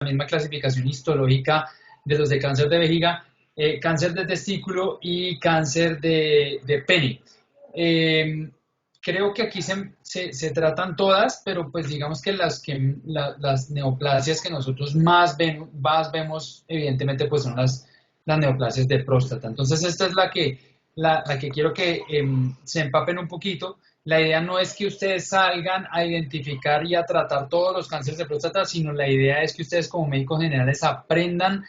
misma clasificación histológica de los de cáncer de vejiga, cáncer de testículo y cáncer de pene. Creo que aquí se tratan todas, pero pues digamos que las neoplasias que nosotros más vemos, evidentemente, pues son las neoplasias de próstata. Entonces esta es la que quiero que se empapen un poquito. La idea no es que ustedes salgan a identificar y a tratar todos los cánceres de próstata, sino la idea es que ustedes como médicos generales aprendan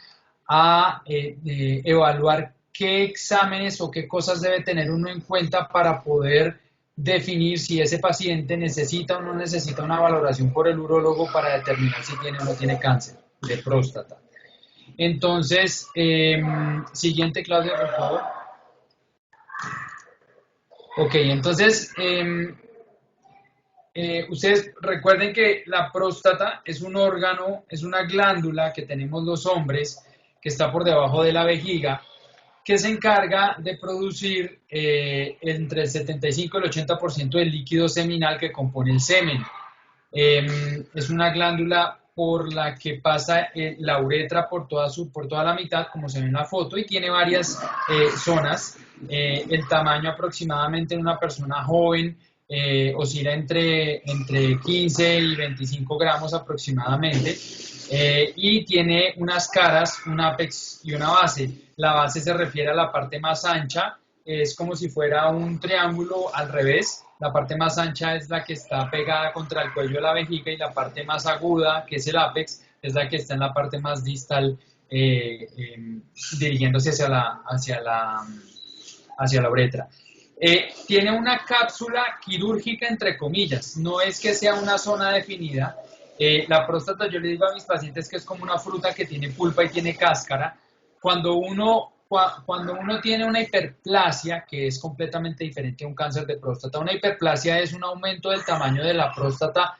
a evaluar qué exámenes o qué cosas debe tener uno en cuenta para poder definir si ese paciente necesita o no necesita una valoración por el urólogo para determinar si tiene o no tiene cáncer de próstata. Entonces, siguiente, Claudia, por favor. Ok, entonces, ustedes recuerden que la próstata es un órgano, es una glándula que tenemos los hombres, que está por debajo de la vejiga, que se encarga de producir entre el 75 y el 80% del líquido seminal que compone el semen. Es una glándula por la que pasa la uretra por toda la mitad, como se ve en la foto, y tiene varias zonas. El tamaño aproximadamente en una persona joven oscila entre 15 y 25 gramos aproximadamente. Y tiene unas caras, un ápex y una base. La base se refiere a la parte más ancha, es como si fuera un triángulo al revés. La parte más ancha es la que está pegada contra el cuello de la vejiga y la parte más aguda, que es el ápex, es la que está en la parte más distal, dirigiéndose hacia la uretra. Tiene una cápsula quirúrgica, entre comillas, no es que sea una zona definida. La próstata, yo le digo a mis pacientes que es como una fruta que tiene pulpa y tiene cáscara. Cuando uno tiene una hiperplasia, que es completamente diferente a un cáncer de próstata, una hiperplasia es un aumento del tamaño de la próstata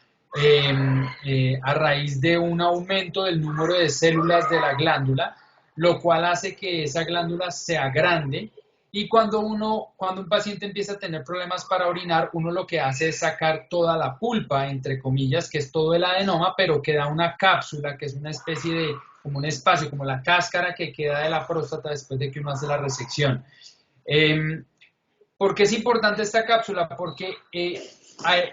a raíz de un aumento del número de células de la glándula, lo cual hace que esa glándula sea grande. Y cuando un paciente empieza a tener problemas para orinar, uno lo que hace es sacar toda la pulpa, entre comillas, que es todo el adenoma, pero queda una cápsula, que es una especie de, como un espacio, como la cáscara que queda de la próstata después de que uno hace la resección. ¿Por qué es importante esta cápsula? Porque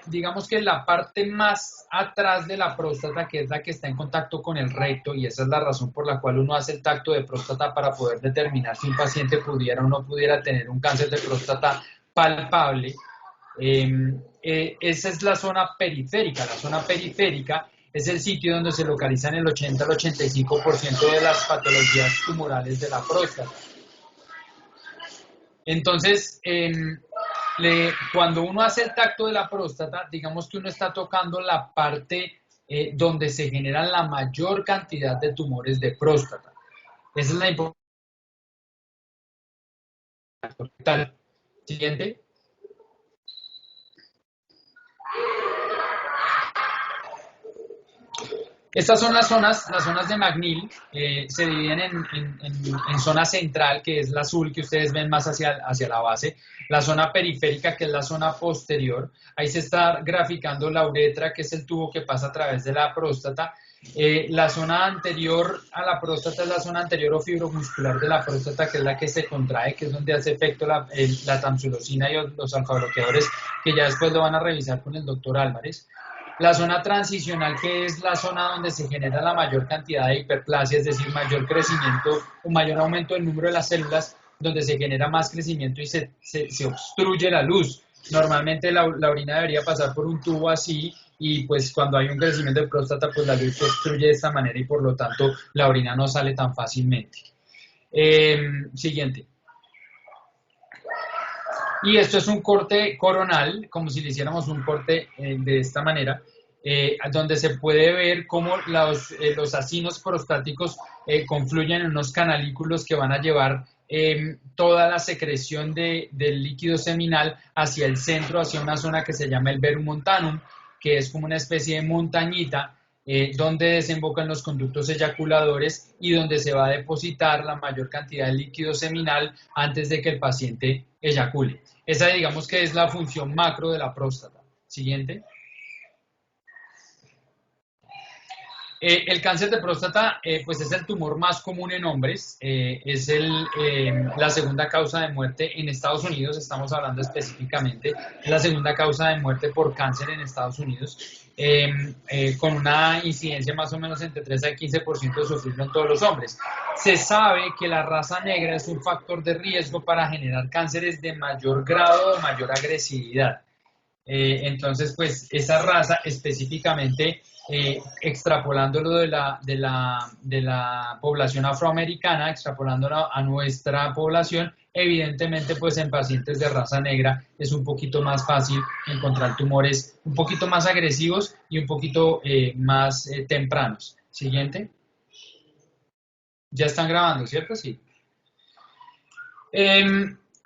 digamos que la parte más atrás de la próstata, que es la que está en contacto con el recto, y esa es la razón por la cual uno hace el tacto de próstata para poder determinar si un paciente pudiera o no pudiera tener un cáncer de próstata palpable. Esa es la zona periférica. La zona periférica es el sitio donde se localizan el 80 al 85% de las patologías tumorales de la próstata. Entonces, cuando uno hace el tacto de la próstata, digamos que uno está tocando la parte donde se generan la mayor cantidad de tumores de próstata. Esa es la importancia. Siguiente. Estas son las zonas de McNeil, se dividen en zona central, que es la azul que ustedes ven más hacia la base, la zona periférica, que es la zona posterior, ahí se está graficando la uretra, que es el tubo que pasa a través de la próstata. La zona anterior a la próstata es la zona anterior o fibromuscular de la próstata, que es la que se contrae, que es donde hace efecto la tamsulosina y los alfa-bloqueadores, que ya después lo van a revisar con el doctor Álvarez. La zona transicional, que es la zona donde se genera la mayor cantidad de hiperplasia, es decir, mayor crecimiento o mayor aumento del número de las células, donde se genera más crecimiento y se obstruye la luz. Normalmente la orina debería pasar por un tubo así, y pues cuando hay un crecimiento de próstata, pues la luz se obstruye de esta manera y por lo tanto la orina no sale tan fácilmente. Siguiente. Y esto es un corte coronal, como si le hiciéramos un corte de esta manera, donde se puede ver cómo los acinos prostáticos confluyen en unos canalículos que van a llevar toda la secreción del líquido seminal hacia el centro, hacia una zona que se llama el verum montanum, que es como una especie de montañita, donde desembocan los conductos eyaculadores y donde se va a depositar la mayor cantidad de líquido seminal antes de que el paciente eyacule. Esa, digamos que es la función macro de la próstata. Siguiente. El cáncer de próstata pues es el tumor más común en hombres, es la segunda causa de muerte en Estados Unidos, estamos hablando específicamente, es la segunda causa de muerte por cáncer en Estados Unidos, con una incidencia más o menos entre 3 al 15% de sufrirlo en todos los hombres. Se sabe que la raza negra es un factor de riesgo para generar cánceres de mayor grado o mayor agresividad. Entonces, pues esa raza específicamente, extrapolándolo de la población afroamericana, extrapolándolo a nuestra población, evidentemente pues en pacientes de raza negra es un poquito más fácil encontrar tumores un poquito más agresivos y un poquito más tempranos. Siguiente. Ya están grabando, ¿cierto? Sí.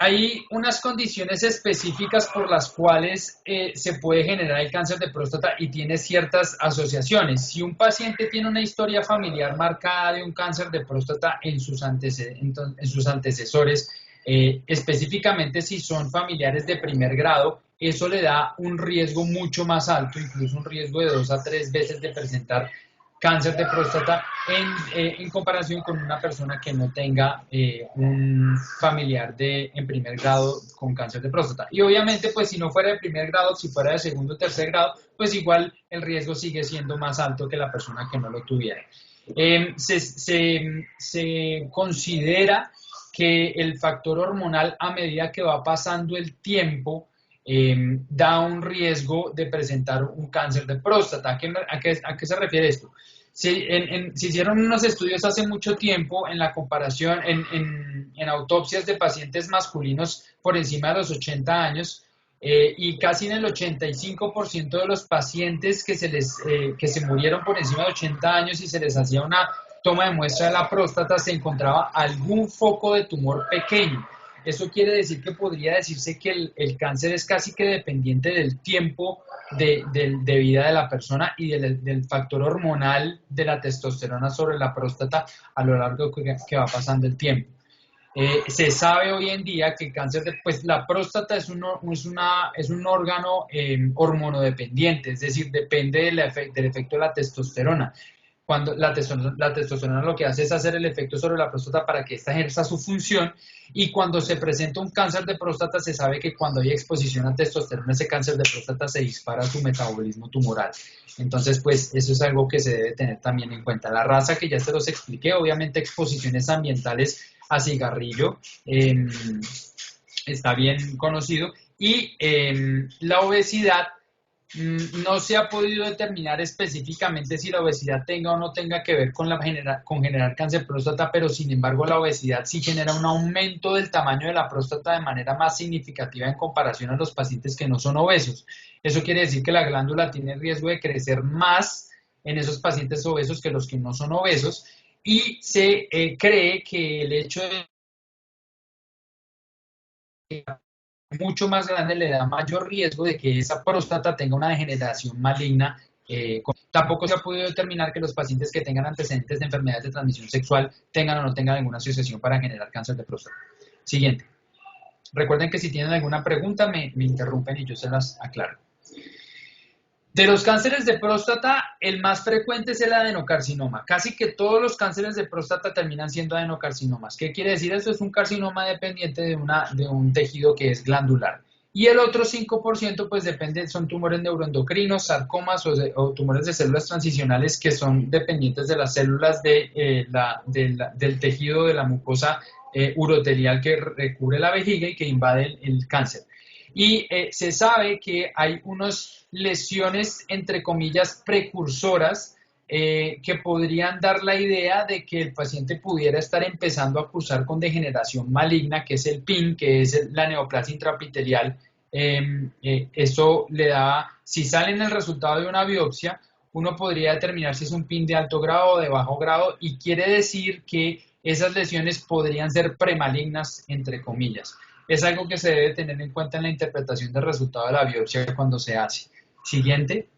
Hay unas condiciones específicas por las cuales se puede generar el cáncer de próstata y tiene ciertas asociaciones. Si un paciente tiene una historia familiar marcada de un cáncer de próstata en sus antecesores, específicamente si son familiares de primer grado, eso le da un riesgo mucho más alto, incluso un riesgo de 2 a 3 veces de presentar cáncer de próstata en comparación con una persona que no tenga un familiar en primer grado con cáncer de próstata. Y obviamente, pues si no fuera de primer grado, si fuera de segundo o tercer grado, pues igual el riesgo sigue siendo más alto que la persona que no lo tuviera. Se considera que el factor hormonal, a medida que va pasando el tiempo, da un riesgo de presentar un cáncer de próstata. ¿A qué se refiere esto? Se hicieron unos estudios hace mucho tiempo en la comparación, en autopsias de pacientes masculinos por encima de los 80 años, y casi en el 85% de los pacientes que se murieron por encima de 80 años y se les hacía una toma de muestra de la próstata, se encontraba algún foco de tumor pequeño. Eso quiere decir que podría decirse que el cáncer es casi que dependiente del tiempo de vida de la persona y del factor hormonal de la testosterona sobre la próstata a lo largo que va pasando el tiempo. Se sabe hoy en día que el cáncer pues la próstata es un órgano hormonodependiente, es decir, depende del efecto de la testosterona. Cuando la testosterona lo que hace es hacer el efecto sobre la próstata para que ésta ejerza su función, y cuando se presenta un cáncer de próstata se sabe que cuando hay exposición a testosterona, ese cáncer de próstata se dispara su metabolismo tumoral. Entonces, pues eso es algo que se debe tener también en cuenta. La raza que ya se los expliqué, obviamente exposiciones ambientales a cigarrillo, está bien conocido, y la obesidad. No se ha podido determinar específicamente si la obesidad tenga o no tenga que ver con generar cáncer de próstata, pero sin embargo la obesidad sí genera un aumento del tamaño de la próstata de manera más significativa en comparación a los pacientes que no son obesos. Eso quiere decir que la glándula tiene riesgo de crecer más en esos pacientes obesos que los que no son obesos, y se cree que el hecho de mucho más grande le da mayor riesgo de que esa próstata tenga una degeneración maligna. Tampoco se ha podido determinar que los pacientes que tengan antecedentes de enfermedades de transmisión sexual tengan o no tengan alguna asociación para generar cáncer de próstata. Siguiente. Recuerden que si tienen alguna pregunta me interrumpen y yo se las aclaro. De los cánceres de próstata, el más frecuente es el adenocarcinoma. Casi que todos los cánceres de próstata terminan siendo adenocarcinomas. ¿Qué quiere decir eso? Es un carcinoma dependiente de un tejido que es glandular. Y el otro 5% pues depende, son tumores neuroendocrinos, sarcomas o tumores de células transicionales que son dependientes de las células del tejido de la mucosa urotelial que recubre la vejiga y que invade el cáncer. Y se sabe que hay unas lesiones, entre comillas, precursoras que podrían dar la idea de que el paciente pudiera estar empezando a cursar con degeneración maligna, que es el PIN, que es la neoplasia intraepitelial. Eso le da, si sale en el resultado de una biopsia, uno podría determinar si es un PIN de alto grado o de bajo grado, y quiere decir que esas lesiones podrían ser premalignas, entre comillas. Es algo que se debe tener en cuenta en la interpretación del resultado de la biopsia cuando se hace. Siguiente.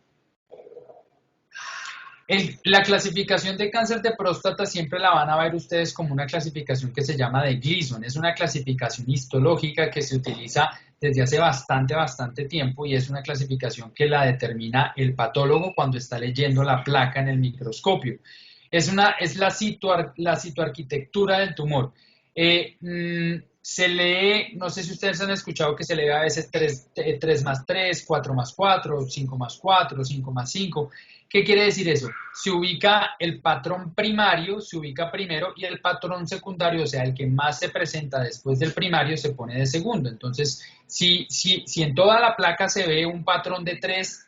La clasificación de cáncer de próstata siempre la van a ver ustedes como una clasificación que se llama de Gleason. Es una clasificación histológica que se utiliza desde hace bastante tiempo y es una clasificación que la determina el patólogo cuando está leyendo la placa en el microscopio. Es la citoarquitectura del tumor. Se lee, no sé si ustedes han escuchado que se lee a veces 3 más 3, 4 más 4, 5 más 4, 5 más 5. ¿Qué quiere decir eso? Se ubica el patrón primario, se ubica primero y el patrón secundario, o sea, el que más se presenta después del primario, se pone de segundo. Entonces, si en toda la placa se ve un patrón de 3,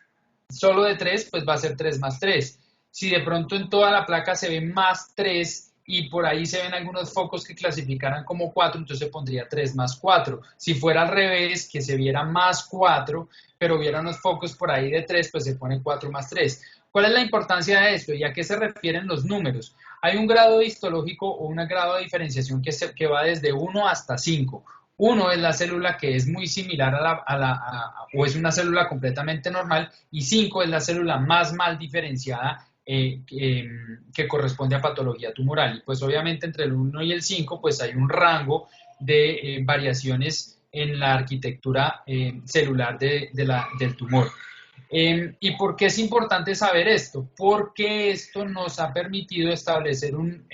solo de 3, pues va a ser 3 más 3. Si de pronto en toda la placa se ve más 3 y por ahí se ven algunos focos que clasificaran como 4, entonces se pondría 3 más 4. Si fuera al revés, que se viera más 4, pero hubiera unos focos por ahí de 3, pues se pone 4 más 3. ¿Cuál es la importancia de esto y a qué se refieren los números? Hay un grado histológico o un grado de diferenciación que va desde 1 hasta 5. 1 es la célula que es muy similar o es una célula completamente normal, y 5 es la célula más mal diferenciada que corresponde a patología tumoral. Y pues obviamente entre el 1 y el 5 pues hay un rango de variaciones en la arquitectura celular del tumor. ¿Y por qué es importante saber esto? Porque esto nos ha permitido establecer un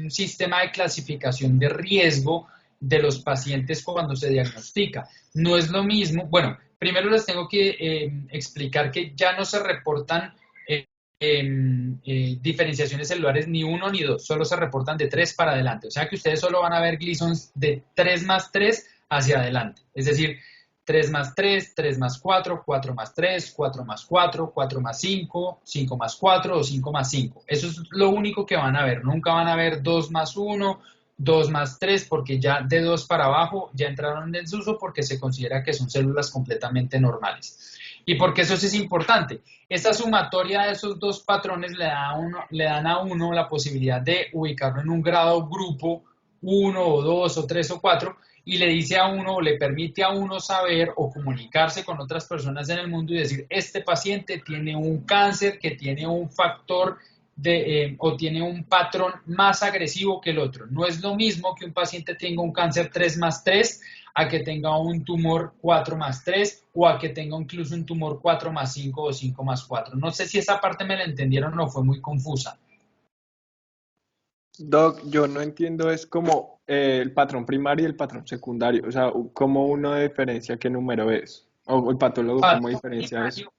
sistema de clasificación de riesgo de los pacientes cuando se diagnostica. No es lo mismo, bueno, primero les tengo que explicar que ya no se reportan diferenciaciones celulares ni 1 ni 2, solo se reportan de 3 para adelante. O sea que ustedes solo van a ver Gleasons de 3 más 3 hacia adelante. Es decir, 3 más 3, 3 más 4, 4 más 3, 4 más 4, 4 más 5, 5 más 4 o 5 más 5. Eso es lo único que van a ver. Nunca van a ver 2 más 1, 2 más 3, porque ya de 2 para abajo ya entraron en desuso porque se considera que son células completamente normales. ¿Y por qué eso es importante? Esta sumatoria de esos dos patrones le dan a uno la posibilidad de ubicarlo en un grado grupo 1 o 2 o 3 o 4, y le dice a uno o le permite a uno saber o comunicarse con otras personas en el mundo y decir, este paciente tiene un cáncer que tiene un factor o tiene un patrón más agresivo que el otro. No es lo mismo que un paciente tenga un cáncer 3 más 3 a que tenga un tumor 4 más 3 o a que tenga incluso un tumor 4 más 5 o 5 más 4. No sé si esa parte me la entendieron o fue muy confusa. Doc, yo no entiendo, es como el patrón primario y el patrón secundario, o sea, cómo uno diferencia qué número es, o el patólogo cómo diferencia eso.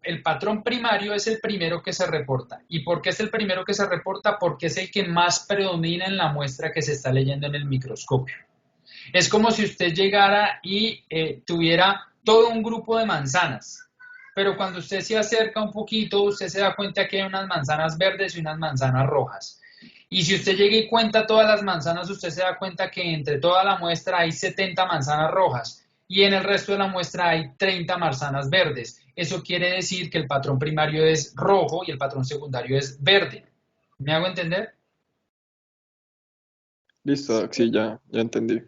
El patrón primario es el primero que se reporta. ¿Y por qué es el primero que se reporta? Porque es el que más predomina en la muestra que se está leyendo en el microscopio. Es como si usted llegara y tuviera todo un grupo de manzanas, pero cuando usted se acerca un poquito, usted se da cuenta que hay unas manzanas verdes y unas manzanas rojas. Y si usted llega y cuenta todas las manzanas, usted se da cuenta que entre toda la muestra hay 70 manzanas rojas y en el resto de la muestra hay 30 manzanas verdes. Eso quiere decir que el patrón primario es rojo y el patrón secundario es verde. ¿Me hago entender? Listo, Doc, sí, ya entendí.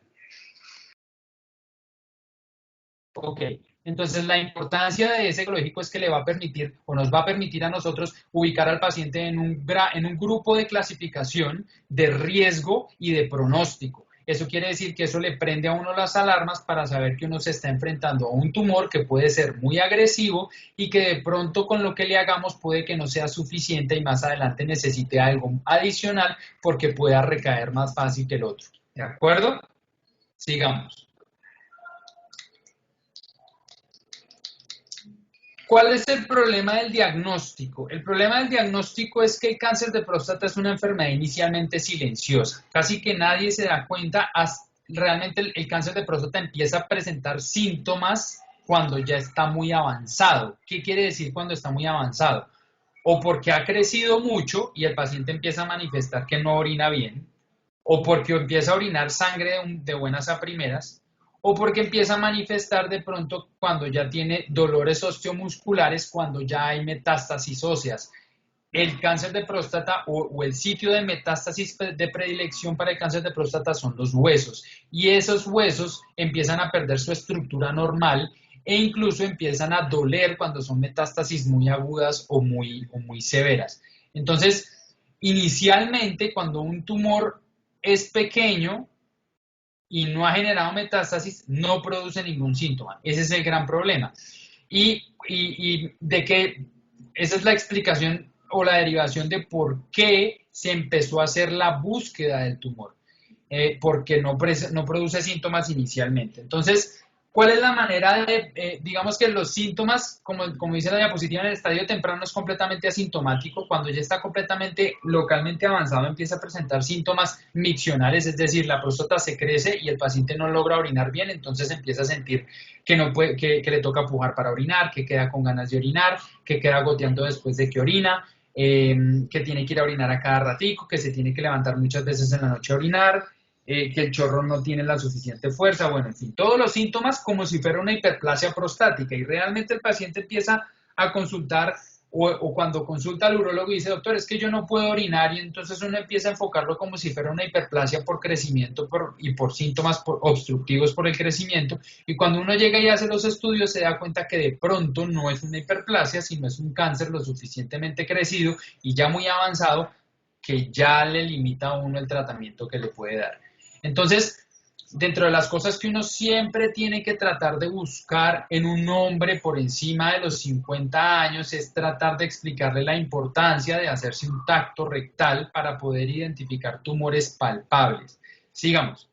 Ok, entonces la importancia de ese ecológico es que le va a permitir o nos va a permitir a nosotros ubicar al paciente en un grupo de clasificación de riesgo y de pronóstico. Eso quiere decir que eso le prende a uno las alarmas para saber que uno se está enfrentando a un tumor que puede ser muy agresivo y que de pronto con lo que le hagamos puede que no sea suficiente y más adelante necesite algo adicional porque pueda recaer más fácil que el otro. ¿De acuerdo? Sigamos. ¿Cuál es el problema del diagnóstico? El problema del diagnóstico es que el cáncer de próstata es una enfermedad inicialmente silenciosa. Casi que nadie se da cuenta, realmente el cáncer de próstata empieza a presentar síntomas cuando ya está muy avanzado. ¿Qué quiere decir cuando está muy avanzado? O porque ha crecido mucho y el paciente empieza a manifestar que no orina bien, o porque empieza a orinar sangre de buenas a primeras, o porque empieza a manifestar de pronto cuando ya tiene dolores osteomusculares, cuando ya hay metástasis óseas. El cáncer de próstata o el sitio de metástasis de predilección para el cáncer de próstata son los huesos, y esos huesos empiezan a perder su estructura normal e incluso empiezan a doler cuando son metástasis muy agudas o muy severas. Entonces, inicialmente, cuando un tumor es pequeño y no ha generado metástasis, no produce ningún síntoma. Ese es el gran problema. Y de que esa es la explicación o la derivación de por qué se empezó a hacer la búsqueda del tumor, porque no produce síntomas inicialmente. Entonces, ¿cuál es la manera de, digamos que los síntomas, como dice la diapositiva, en el estadio temprano es completamente asintomático? Cuando ya está completamente localmente avanzado empieza a presentar síntomas miccionales, es decir, la próstata se crece y el paciente no logra orinar bien, entonces empieza a sentir que, no puede, que le toca pujar para orinar, que queda con ganas de orinar, que queda goteando después de que orina, que tiene que ir a orinar a cada ratico, que se tiene que levantar muchas veces en la noche a orinar, que el chorro no tiene la suficiente fuerza, bueno, en fin, todos los síntomas como si fuera una hiperplasia prostática, y realmente el paciente empieza a consultar o cuando consulta al urólogo y dice, doctor, es que yo no puedo orinar, y entonces uno empieza a enfocarlo como si fuera una hiperplasia por crecimiento y por síntomas obstructivos por el crecimiento, y cuando uno llega y hace los estudios se da cuenta que de pronto no es una hiperplasia, sino es un cáncer lo suficientemente crecido y ya muy avanzado que ya le limita a uno el tratamiento que le puede dar. Entonces, dentro de las cosas que uno siempre tiene que tratar de buscar en un hombre por encima de los 50 años es tratar de explicarle la importancia de hacerse un tacto rectal para poder identificar tumores palpables. Sigamos.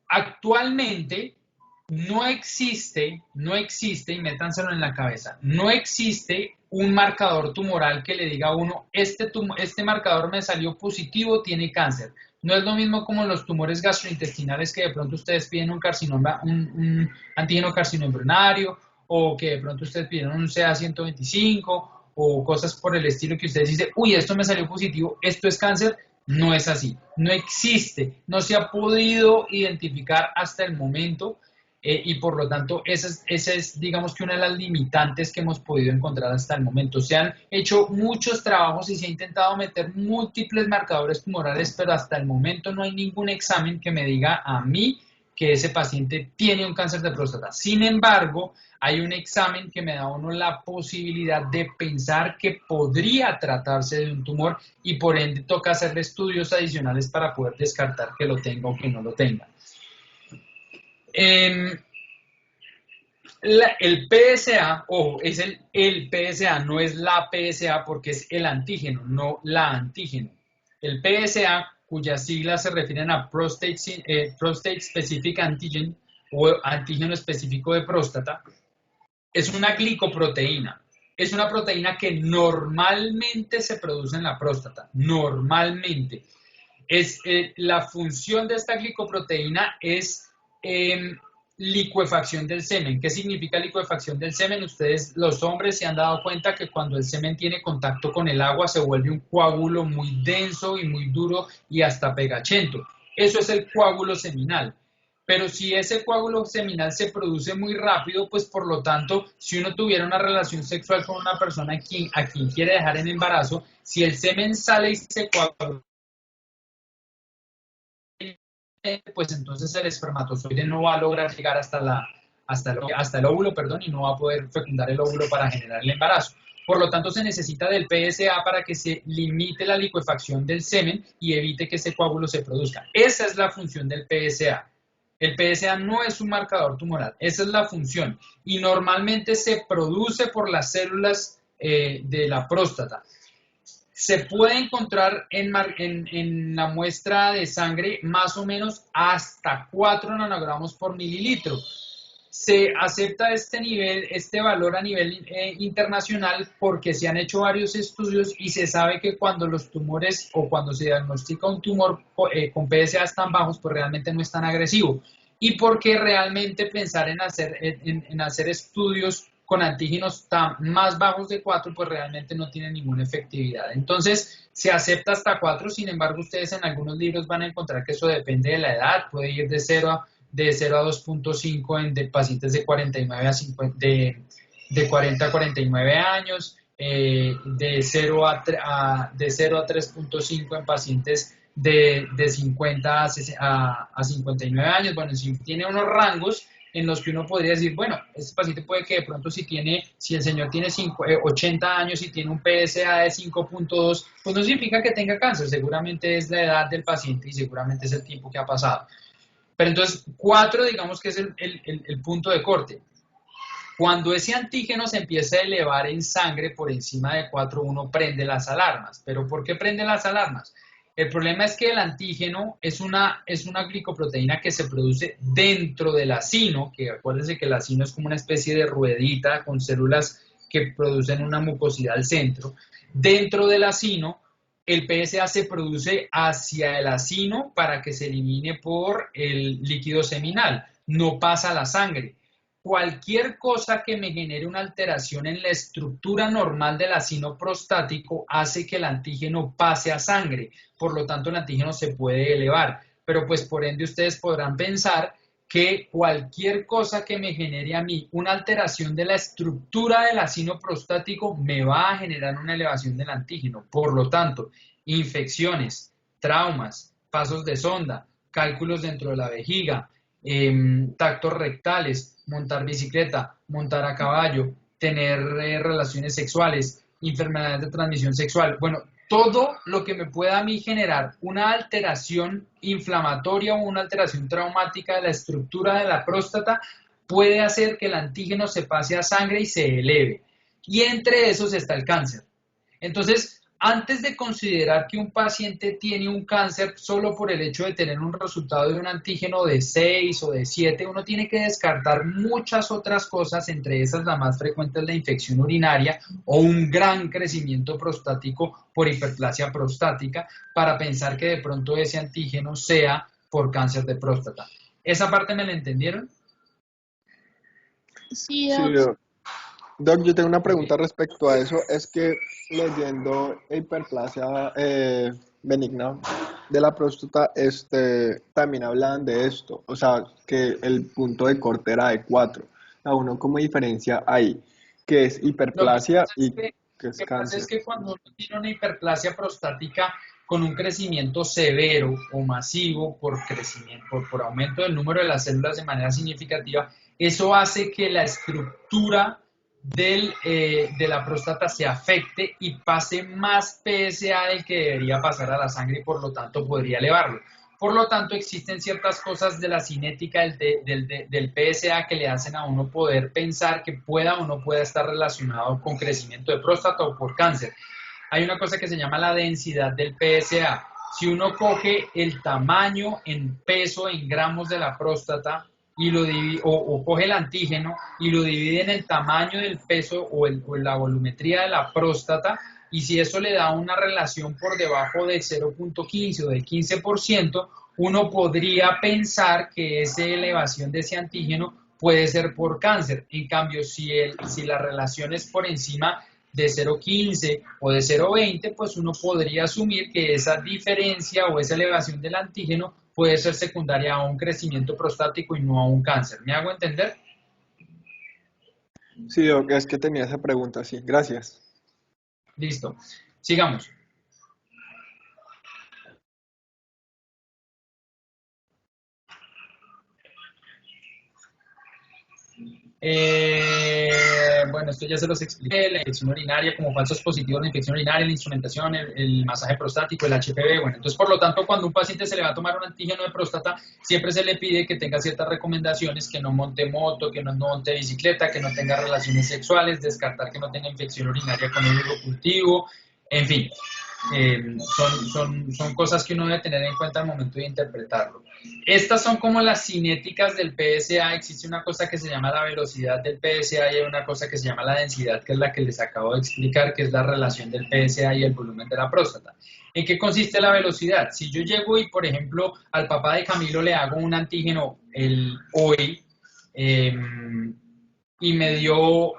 Actualmente no existe, y métanselo en la cabeza, no existe un marcador tumoral que le diga a uno, este marcador me salió positivo, tiene cáncer. No es lo mismo como los tumores gastrointestinales que de pronto ustedes piden un carcinoma, un antígeno carcinoembrionario, o que de pronto ustedes piden un CA125, o cosas por el estilo que ustedes dicen, uy, esto me salió positivo, esto es cáncer. No es así, no existe, no se ha podido identificar hasta el momento. Y por lo tanto, esa es, digamos que una de las limitantes que hemos podido encontrar hasta el momento. Se han hecho muchos trabajos y se ha intentado meter múltiples marcadores tumorales, pero hasta el momento no hay ningún examen que me diga a mí que ese paciente tiene un cáncer de próstata. Sin embargo, hay un examen que me da a uno la posibilidad de pensar que podría tratarse de un tumor y por ende toca hacerle estudios adicionales para poder descartar que lo tenga o que no lo tenga. El PSA, ojo, es el PSA, no es la PSA porque es el antígeno, no la antígeno. El PSA, cuyas siglas se refieren a Prostate Specific Antigen o antígeno específico de próstata, es una glicoproteína. Es una proteína que normalmente se produce en la próstata, normalmente. La función de esta glicoproteína es licuefacción del semen. ¿Qué significa licuefacción del semen? Ustedes, los hombres, se han dado cuenta que cuando el semen tiene contacto con el agua se vuelve un coágulo muy denso y muy duro y hasta pegachento. Eso es el coágulo seminal. Pero si ese coágulo seminal se produce muy rápido, pues por lo tanto, si uno tuviera una relación sexual con una persona a quien quiere dejar en embarazo, si el semen sale y se coagula, pues entonces el espermatozoide no va a lograr llegar hasta el óvulo, perdón, y no va a poder fecundar el óvulo para generar el embarazo. Por lo tanto, se necesita del PSA para que se limite la licuefacción del semen y evite que ese coágulo se produzca. Esa es la función del PSA. El PSA no es un marcador tumoral, esa es la función. Y normalmente se produce por las células de la próstata. Se puede encontrar en la muestra de sangre más o menos hasta 4 nanogramos por mililitro. Se acepta este valor a nivel internacional porque se han hecho varios estudios y se sabe que cuando los tumores o cuando se diagnostica un tumor con PSA tan bajos, pues realmente no es tan agresivo. Y porque realmente pensar en hacer estudios con antígenos más bajos de 4, pues realmente no tiene ninguna efectividad. Entonces, se acepta hasta 4, sin embargo, ustedes en algunos libros van a encontrar que eso depende de la edad, puede ir de 0 a 2.5 en pacientes de 49 a 50, de 40 a 49 años, de 0 a 3.5 en pacientes de 50 a 59 años. Bueno, si tiene unos rangos en los que uno podría decir, bueno, este paciente puede que de pronto si el señor tiene 80 años y tiene un PSA de 5.2, pues no significa que tenga cáncer, seguramente es la edad del paciente y seguramente es el tiempo que ha pasado. Pero entonces, 4, digamos que es el punto de corte. Cuando ese antígeno se empieza a elevar en sangre por encima de 4, uno prende las alarmas. ¿Pero por qué prende las alarmas? El problema es que el antígeno es una glicoproteína que se produce dentro del acino, que acuérdense que el acino es como una especie de ruedita con células que producen una mucosidad al centro. Dentro del acino, el PSA se produce hacia el acino para que se elimine por el líquido seminal, no pasa a la sangre. Cualquier cosa que me genere una alteración en la estructura normal del acino prostático hace que el antígeno pase a sangre, por lo tanto el antígeno se puede elevar, pero pues por ende ustedes podrán pensar que cualquier cosa que me genere a mí una alteración de la estructura del acino prostático me va a generar una elevación del antígeno, por lo tanto, infecciones, traumas, pasos de sonda, cálculos dentro de la vejiga, tactos rectales, montar bicicleta, montar a caballo, tener relaciones sexuales, enfermedades de transmisión sexual. Bueno, todo lo que me pueda a mí generar una alteración inflamatoria o una alteración traumática de la estructura de la próstata puede hacer que el antígeno se pase a sangre y se eleve. Y entre esos está el cáncer. Entonces, antes de considerar que un paciente tiene un cáncer solo por el hecho de tener un resultado de un antígeno de 6 o de 7, uno tiene que descartar muchas otras cosas, entre esas la más frecuente es la infección urinaria o un gran crecimiento prostático por hiperplasia prostática, para pensar que de pronto ese antígeno sea por cáncer de próstata. ¿Esa parte me la entendieron? Sí, Sí, Doc. Doc, yo tengo una pregunta respecto a eso. Es que leyendo hiperplasia benigna de la próstata, también hablan de esto. O sea, que el punto de corte era de 4. A uno como diferencia ahí, que es Lo que hiperplasia pasa es y que, que es lo que pasa cáncer. es que cuando uno tiene una hiperplasia prostática con un crecimiento severo o masivo por crecimiento, por aumento del número de las células de manera significativa, eso hace que la estructura de la próstata se afecte y pase más PSA del que debería pasar a la sangre y por lo tanto podría elevarlo. Por lo tanto, existen ciertas cosas de la cinética del PSA que le hacen a uno poder pensar que pueda o no pueda estar relacionado con crecimiento de próstata o por cáncer. Hay una cosa que se llama la densidad del PSA. Si uno coge el tamaño en peso, en gramos de la próstata, y lo divide, o coge el antígeno y lo divide en el tamaño del peso o la volumetría de la próstata, y si eso le da una relación por debajo de 0.15 o del 15%, uno podría pensar que esa elevación de ese antígeno puede ser por cáncer. En cambio, si la relación es por encima de 0.15 o de 0.20, pues uno podría asumir que esa diferencia o esa elevación del antígeno puede ser secundaria a un crecimiento prostático y no a un cáncer. ¿Me hago entender? Sí, Doc, es que tenía esa pregunta, sí. Gracias. Listo. Sigamos. Bueno, esto ya se los expliqué, la infección urinaria como falsos positivos de infección urinaria, la instrumentación, el masaje prostático, el HPV. Bueno, entonces por lo tanto cuando un paciente se le va a tomar un antígeno de próstata, siempre se le pide que tenga ciertas recomendaciones, que no monte moto, que no monte bicicleta, que no tenga relaciones sexuales, descartar que no tenga infección urinaria con el cultivo, en fin. Son cosas que uno debe tener en cuenta al momento de interpretarlo. Estas son como las cinéticas del PSA. Existe una cosa que se llama la velocidad del PSA y hay una cosa que se llama la densidad, que es la que les acabo de explicar, que es la relación del PSA y el volumen de la próstata. ¿En qué consiste la velocidad? Si yo llego y, por ejemplo, al papá de Camilo le hago un antígeno hoy, y me dio,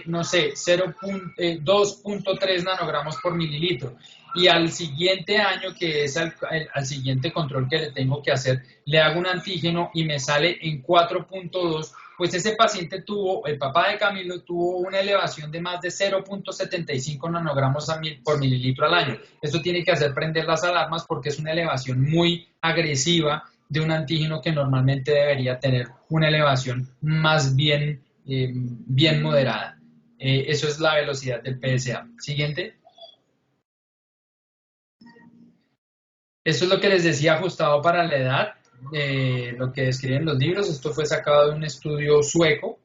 no sé, 2.3 nanogramos por mililitro. Y al siguiente año, que es al siguiente control que le tengo que hacer, le hago un antígeno y me sale en 4.2, pues ese paciente tuvo, el papá de Camilo tuvo una elevación de más de 0.75 nanogramos por mililitro al año. Esto tiene que hacer prender las alarmas porque es una elevación muy agresiva de un antígeno que normalmente debería tener una elevación más bien, bien moderada. Eso es la velocidad del PSA. Siguiente. Eso es lo que les decía, ajustado para la edad, lo que describen los libros. Esto fue sacado de un estudio sueco.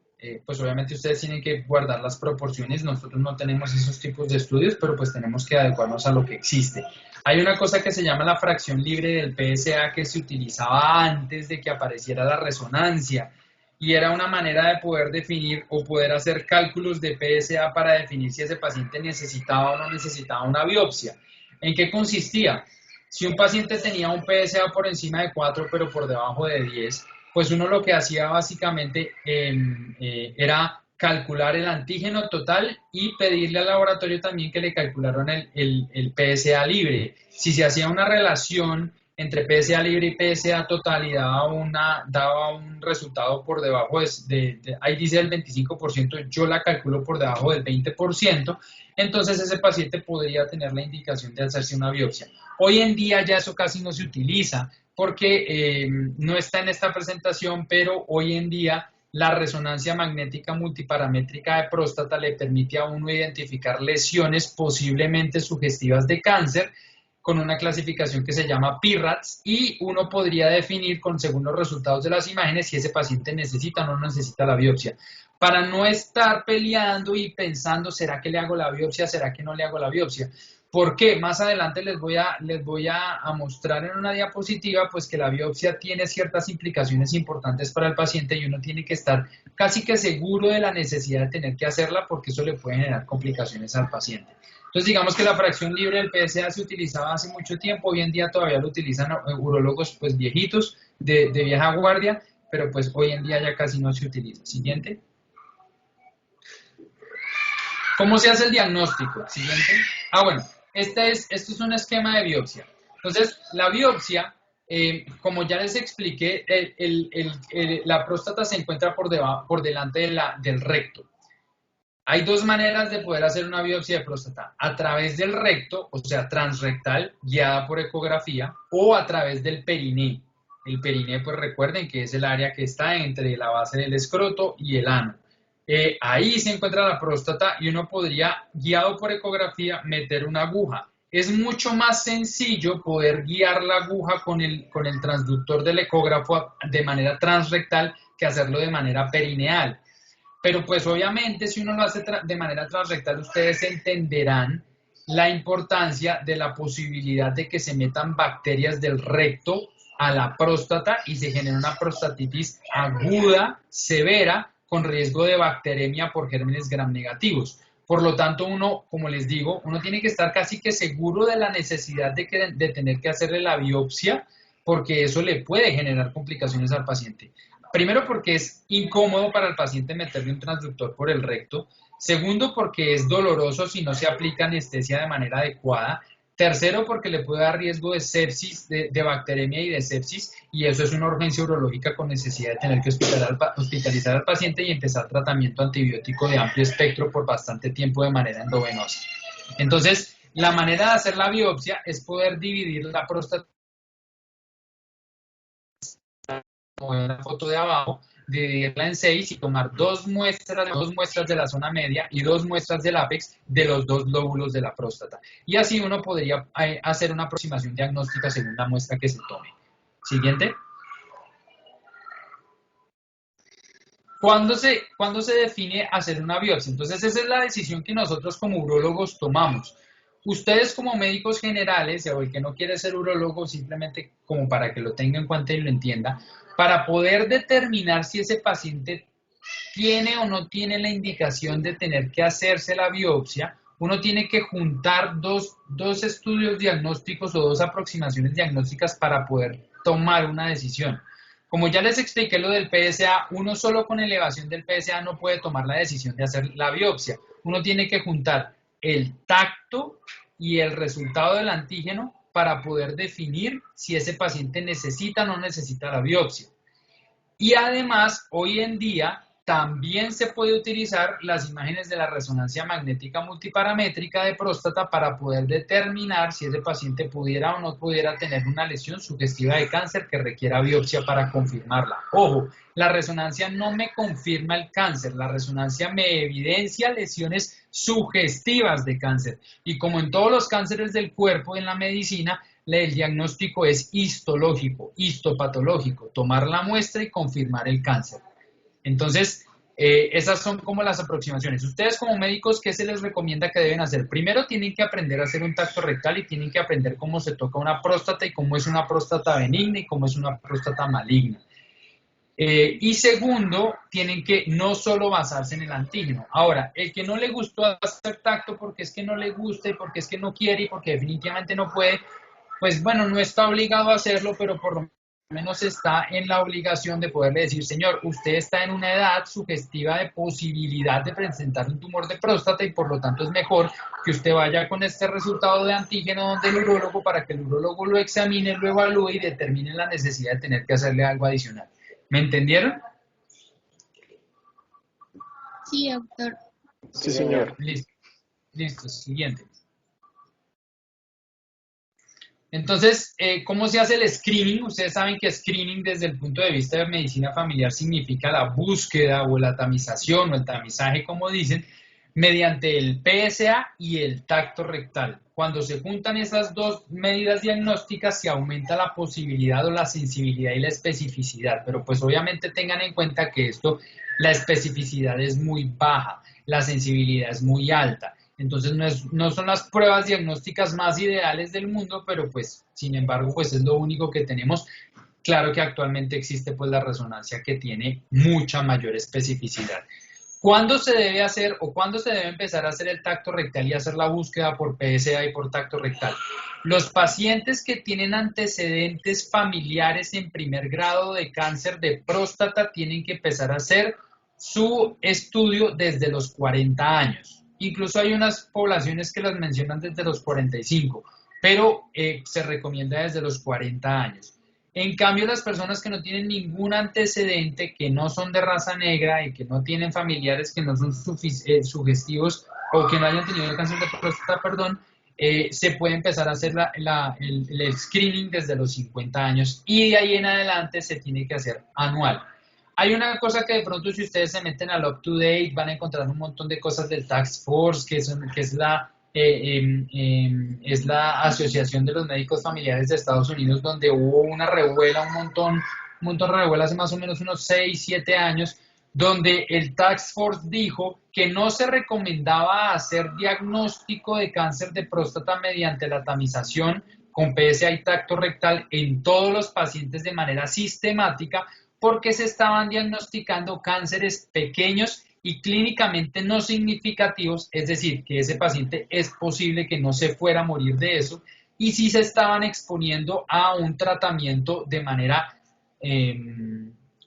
Pues obviamente ustedes tienen que guardar las proporciones. Nosotros no tenemos esos tipos de estudios, pero pues tenemos que adecuarnos a lo que existe. Hay una cosa que se llama la fracción libre del PSA que se utilizaba antes de que apareciera la resonancia. Y era una manera de poder definir o poder hacer cálculos de PSA para definir si ese paciente necesitaba o no necesitaba una biopsia. ¿En qué consistía? Si un paciente tenía un PSA por encima de 4 pero por debajo de 10, pues uno lo que hacía básicamente era calcular el antígeno total y pedirle al laboratorio también que le calcularan el PSA libre. Si se hacía una relación entre PSA libre y PSA total y daba un resultado por debajo ahí dice el 25%, yo la calculo por debajo del 20%, entonces ese paciente podría tener la indicación de hacerse una biopsia. Hoy en día ya eso casi no se utiliza porque no está en esta presentación, pero hoy en día la resonancia magnética multiparamétrica de próstata le permite a uno identificar lesiones posiblemente sugestivas de cáncer con una clasificación que se llama PIRATS y uno podría definir según los resultados de las imágenes si ese paciente necesita o no necesita la biopsia. Para no estar peleando y pensando, ¿será que le hago la biopsia? ¿Será que no le hago la biopsia? ¿Por qué? Más adelante les voy a mostrar en una diapositiva pues que la biopsia tiene ciertas implicaciones importantes para el paciente y uno tiene que estar casi que seguro de la necesidad de tener que hacerla porque eso le puede generar complicaciones al paciente. Entonces digamos que la fracción libre del PSA se utilizaba hace mucho tiempo, hoy en día todavía lo utilizan urólogos pues viejitos, de vieja guardia, pero pues hoy en día ya casi no se utiliza. Siguiente. ¿Cómo se hace el diagnóstico? Siguiente. Bueno, esto es un esquema de biopsia. Entonces, la biopsia, como ya les expliqué, la próstata se encuentra por delante del recto. Hay dos maneras de poder hacer una biopsia de próstata, a través del recto, o sea, transrectal, guiada por ecografía, o a través del periné. El periné, pues recuerden que es el área que está entre la base del escroto y el ano. Ahí se encuentra la próstata y uno podría, guiado por ecografía, meter una aguja. Es mucho más sencillo poder guiar la aguja con el transductor del ecógrafo de manera transrectal que hacerlo de manera perineal. Pero pues obviamente si uno lo hace de manera transrectal, ustedes entenderán la importancia de la posibilidad de que se metan bacterias del recto a la próstata y se genere una prostatitis aguda, severa, con riesgo de bacteremia por gérmenes gram negativos. Por lo tanto, uno, como les digo, uno tiene que estar casi que seguro de la necesidad de tener que hacerle la biopsia, porque eso le puede generar complicaciones al paciente. Primero, porque es incómodo para el paciente meterle un transductor por el recto. Segundo, porque es doloroso si no se aplica anestesia de manera adecuada. Tercero, porque le puede dar riesgo de sepsis, de bacteremia y de sepsis, y eso es una urgencia urológica con necesidad de tener que hospitalizar al paciente y empezar tratamiento antibiótico de amplio espectro por bastante tiempo de manera endovenosa. Entonces, la manera de hacer la biopsia es poder dividir la próstata, como en la foto de abajo, dividirla en 6 y tomar dos muestras de la zona media y 2 muestras del ápex de los 2 lóbulos de la próstata. Y así uno podría hacer una aproximación diagnóstica según la muestra que se tome. Siguiente. ¿Cuándo se define hacer una biopsia? Entonces esa es la decisión que nosotros como urólogos tomamos. Ustedes como médicos generales, o el que no quiere ser urólogo, simplemente como para que lo tenga en cuenta y lo entienda, para poder determinar si ese paciente tiene o no tiene la indicación de tener que hacerse la biopsia, uno tiene que juntar dos estudios diagnósticos o 2 aproximaciones diagnósticas para poder tomar una decisión. Como ya les expliqué lo del PSA, uno solo con elevación del PSA no puede tomar la decisión de hacer la biopsia. Uno tiene que juntar el tacto y el resultado del antígeno para poder definir si ese paciente necesita o no necesita la biopsia. Y además, hoy en día, también se puede utilizar las imágenes de la resonancia magnética multiparamétrica de próstata para poder determinar si ese paciente pudiera o no pudiera tener una lesión sugestiva de cáncer que requiera biopsia para confirmarla. Ojo, la resonancia no me confirma el cáncer, la resonancia me evidencia lesiones sugestivas de cáncer. Y como en todos los cánceres del cuerpo en la medicina, el diagnóstico es histológico, histopatológico, tomar la muestra y confirmar el cáncer. Entonces, esas son como las aproximaciones. Ustedes como médicos, ¿qué se les recomienda que deben hacer? Primero tienen que aprender a hacer un tacto rectal y tienen que aprender cómo se toca una próstata y cómo es una próstata benigna y cómo es una próstata maligna. Y segundo, tienen que no solo basarse en el antígeno. Ahora, el que no le gustó hacer tacto porque es que no le gusta y porque es que no quiere y porque definitivamente no puede, pues bueno, no está obligado a hacerlo, pero por lo menos está en la obligación de poderle decir, señor, usted está en una edad sugestiva de posibilidad de presentar un tumor de próstata y por lo tanto es mejor que usted vaya con este resultado de antígeno donde el urólogo para que el urólogo lo examine, lo evalúe y determine la necesidad de tener que hacerle algo adicional. ¿Me entendieron? Sí, doctor. Sí, señor. Listo. Listo, siguiente. Entonces, ¿cómo se hace el screening? Ustedes saben que screening desde el punto de vista de medicina familiar significa la búsqueda o la tamización o el tamizaje, como dicen, mediante el PSA y el tacto rectal. Cuando se juntan esas dos medidas diagnósticas se aumenta la posibilidad o la sensibilidad y la especificidad, pero pues obviamente tengan en cuenta que la especificidad es muy baja, la sensibilidad es muy alta. Entonces no son las pruebas diagnósticas más ideales del mundo, pero pues sin embargo pues es lo único que tenemos. Claro que actualmente existe pues la resonancia que tiene mucha mayor especificidad. ¿Cuándo se debe hacer o cuándo se debe empezar a hacer el tacto rectal y hacer la búsqueda por PSA y por tacto rectal? Los pacientes que tienen antecedentes familiares en primer grado de cáncer de próstata tienen que empezar a hacer su estudio desde los 40 años. Incluso hay unas poblaciones que las mencionan desde los 45, pero se recomienda desde los 40 años. En cambio, las personas que no tienen ningún antecedente, que no son de raza negra y que no tienen familiares que no son sugestivos o que no hayan tenido cáncer de próstata, perdón, se puede empezar a hacer el screening desde los 50 años y de ahí en adelante se tiene que hacer anual. Hay una cosa que de pronto si ustedes se meten al Up to Date van a encontrar un montón de cosas del Task Force, que es la Asociación de los Médicos Familiares de Estados Unidos, donde hubo una revuela, un montón de revuela hace más o menos unos 6, 7 años, donde el Task Force dijo que no se recomendaba hacer diagnóstico de cáncer de próstata mediante la tamización con PSA y tacto rectal en todos los pacientes de manera sistemática, porque se estaban diagnosticando cánceres pequeños y clínicamente no significativos, es decir, que ese paciente es posible que no se fuera a morir de eso, y sí se estaban exponiendo a un tratamiento de manera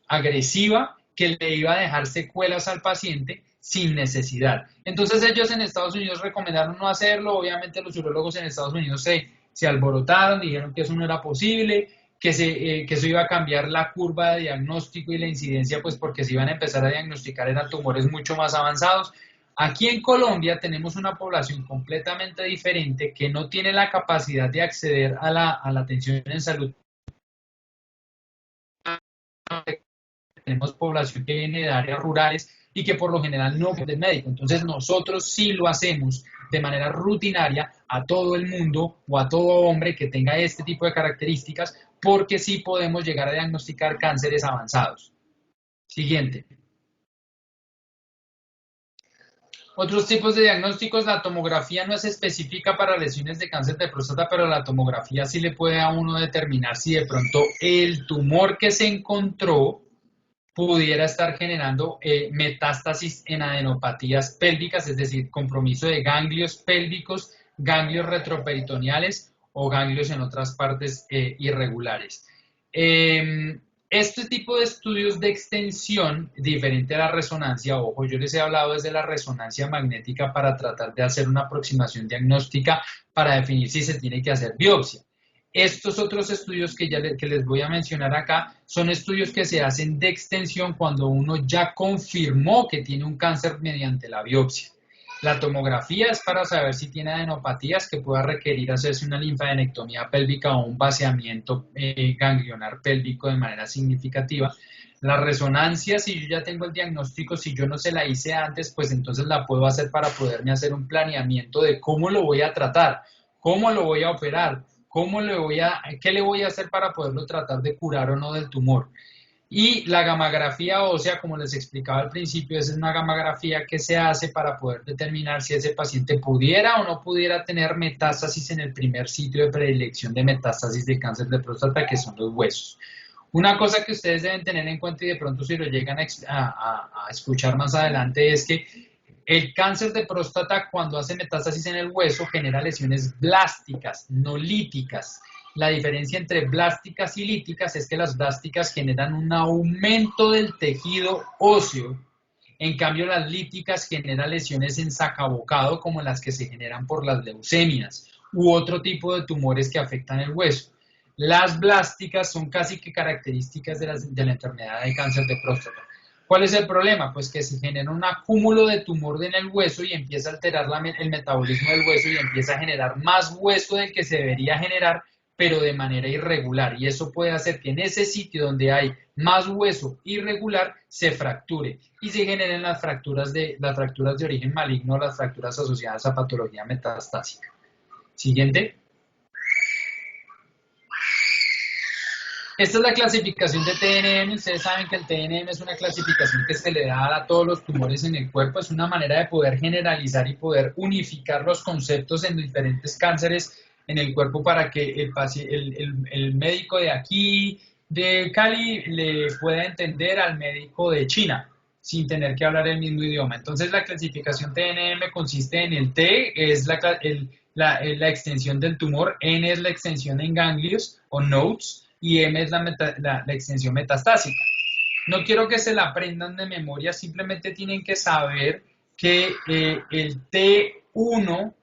agresiva que le iba a dejar secuelas al paciente sin necesidad. Entonces ellos en Estados Unidos recomendaron no hacerlo, obviamente los urólogos en Estados Unidos se alborotaron, dijeron que eso no era posible, que eso iba a cambiar la curva de diagnóstico y la incidencia, pues porque se iban a empezar a diagnosticar eran tumores mucho más avanzados. Aquí en Colombia tenemos una población completamente diferente que no tiene la capacidad de acceder a la atención en salud. Tenemos población que viene de áreas rurales y que por lo general no es médico. Entonces nosotros sí lo hacemos de manera rutinaria a todo el mundo o a todo hombre que tenga este tipo de características, porque sí podemos llegar a diagnosticar cánceres avanzados. Siguiente. Otros tipos de diagnósticos, la tomografía no es específica para lesiones de cáncer de próstata, pero la tomografía sí le puede a uno determinar si de pronto el tumor que se encontró pudiera estar generando metástasis en adenopatías pélvicas, es decir, compromiso de ganglios pélvicos, ganglios retroperitoneales o ganglios en otras partes irregulares. Este tipo de estudios de extensión, diferente a la resonancia, ojo, yo les he hablado desde la resonancia magnética para tratar de hacer una aproximación diagnóstica para definir si se tiene que hacer biopsia. Estos otros estudios que les voy a mencionar acá son estudios que se hacen de extensión cuando uno ya confirmó que tiene un cáncer mediante la biopsia. La tomografía es para saber si tiene adenopatías que pueda requerir hacerse una linfadenectomía pélvica o un vaciamiento ganglionar pélvico de manera significativa. La resonancia, si yo ya tengo el diagnóstico, si yo no se la hice antes, pues entonces la puedo hacer para poderme hacer un planeamiento de cómo lo voy a tratar, cómo lo voy a operar, qué le voy a hacer para poderlo tratar de curar o no del tumor. Y la gamografía ósea, como les explicaba al principio, es una gamografía que se hace para poder determinar si ese paciente pudiera o no pudiera tener metástasis en el primer sitio de predilección de metástasis de cáncer de próstata, que son los huesos. Una cosa que ustedes deben tener en cuenta y de pronto si lo llegan a escuchar más adelante es que el cáncer de próstata cuando hace metástasis en el hueso genera lesiones blásticas, no líticas. La diferencia entre blásticas y líticas es que las blásticas generan un aumento del tejido óseo, en cambio las líticas generan lesiones en sacabocado como las que se generan por las leucemias u otro tipo de tumores que afectan el hueso. Las blásticas son casi que características de la enfermedad de cáncer de próstata. ¿Cuál es el problema? Pues que se genera un acúmulo de tumor en el hueso y empieza a alterar el metabolismo del hueso y empieza a generar más hueso del que se debería generar, pero de manera irregular. Y eso puede hacer que en ese sitio donde hay más hueso irregular se fracture y se generen las fracturas de origen maligno, las fracturas asociadas a patología metastásica. Siguiente. Esta es la clasificación de TNM. Ustedes saben que el TNM es una clasificación que se le da a todos los tumores en el cuerpo. Es una manera de poder generalizar y poder unificar los conceptos en diferentes cánceres en el cuerpo para que el médico de aquí, de Cali, le pueda entender al médico de China sin tener que hablar el mismo idioma. Entonces la clasificación TNM consiste en el T, es la extensión del tumor, N es la extensión en ganglios o nodes, y M es la extensión metastásica. No quiero que se la aprendan de memoria, simplemente tienen que saber que el T1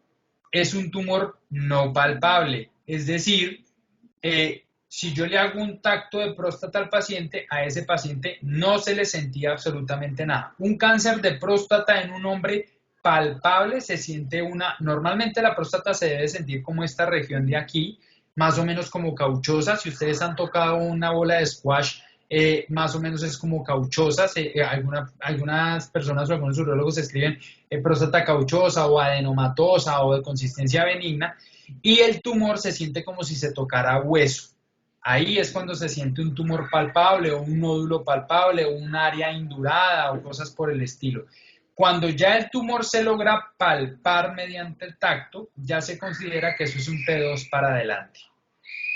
es un tumor no palpable, es decir, si yo le hago un tacto de próstata al paciente, a ese paciente no se le sentía absolutamente nada. Un cáncer de próstata en un hombre palpable se siente normalmente la próstata se debe sentir como esta región de aquí, más o menos como cauchosa. Si ustedes han tocado una bola de squash, más o menos es como cauchosa. Algunas personas o algunos urólogos escriben próstata cauchosa o adenomatosa o de consistencia benigna, y el tumor se siente como si se tocara hueso. Ahí es cuando se siente un tumor palpable o un nódulo palpable o un área indurada o cosas por el estilo. Cuando ya el tumor se logra palpar mediante el tacto, ya se considera que eso es un T2 para adelante.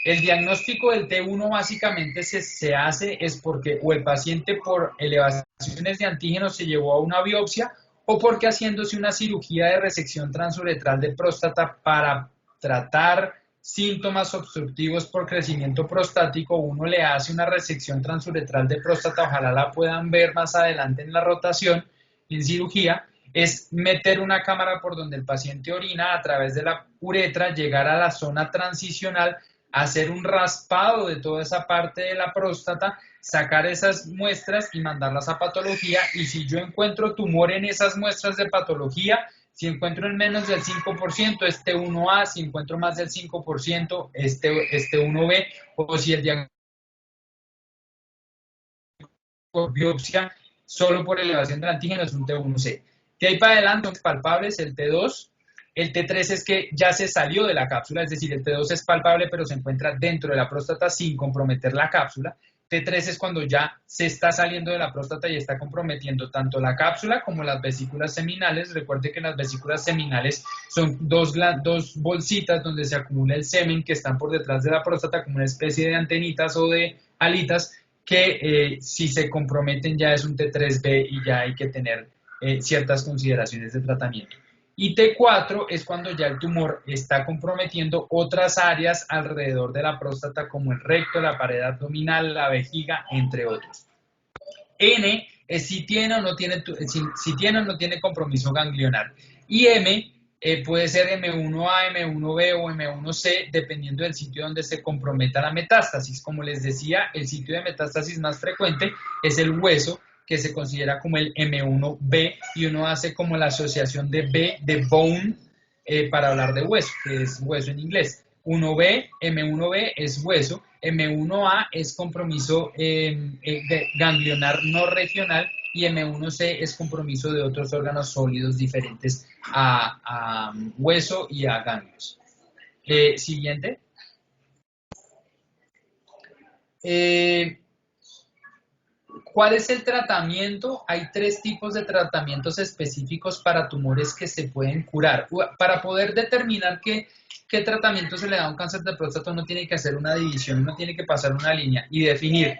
El diagnóstico del T1 básicamente se hace es porque o el paciente por elevaciones de antígenos se llevó a una biopsia o porque haciéndose una cirugía de resección transuretral de próstata para tratar síntomas obstructivos por crecimiento prostático, uno le hace una resección transuretral de próstata, ojalá la puedan ver más adelante en la rotación, en cirugía, es meter una cámara por donde el paciente orina a través de la uretra, llegar a la zona transicional, hacer un raspado de toda esa parte de la próstata, sacar esas muestras y mandarlas a patología, y si yo encuentro tumor en esas muestras de patología, si encuentro en menos del 5%, este 1A, si encuentro más del 5%, este 1B, o si el diagnóstico por biopsia solo por elevación del antígeno es un T1C. De ahí para adelante, son palpables el T2, el T3 es que ya se salió de la cápsula, es decir, el T2 es palpable pero se encuentra dentro de la próstata sin comprometer la cápsula. T3 es cuando ya se está saliendo de la próstata y está comprometiendo tanto la cápsula como las vesículas seminales. Recuerde que las vesículas seminales son dos bolsitas donde se acumula el semen que están por detrás de la próstata como una especie de antenitas o de alitas que si se comprometen ya es un T3B y ya hay que tener ciertas consideraciones de tratamiento. Y T4 es cuando ya el tumor está comprometiendo otras áreas alrededor de la próstata como el recto, la pared abdominal, la vejiga, entre otros. N es si tiene o no tiene compromiso ganglionar. Y M puede ser M1A, M1B o M1C, dependiendo del sitio donde se comprometa la metástasis. Como les decía, el sitio de metástasis más frecuente es el hueso, que se considera como el M1B, y uno hace como la asociación de B, de bone, para hablar de hueso, que es hueso en inglés. 1B, M1B es hueso, M1A es compromiso ganglionar no regional, y M1C es compromiso de otros órganos sólidos diferentes a hueso y a ganglios. Siguiente. ¿Cuál es el tratamiento? Hay 3 tipos de tratamientos específicos para tumores que se pueden curar. Para poder determinar qué tratamiento se le da a un cáncer de próstata, uno tiene que hacer una división, uno tiene que pasar una línea y definir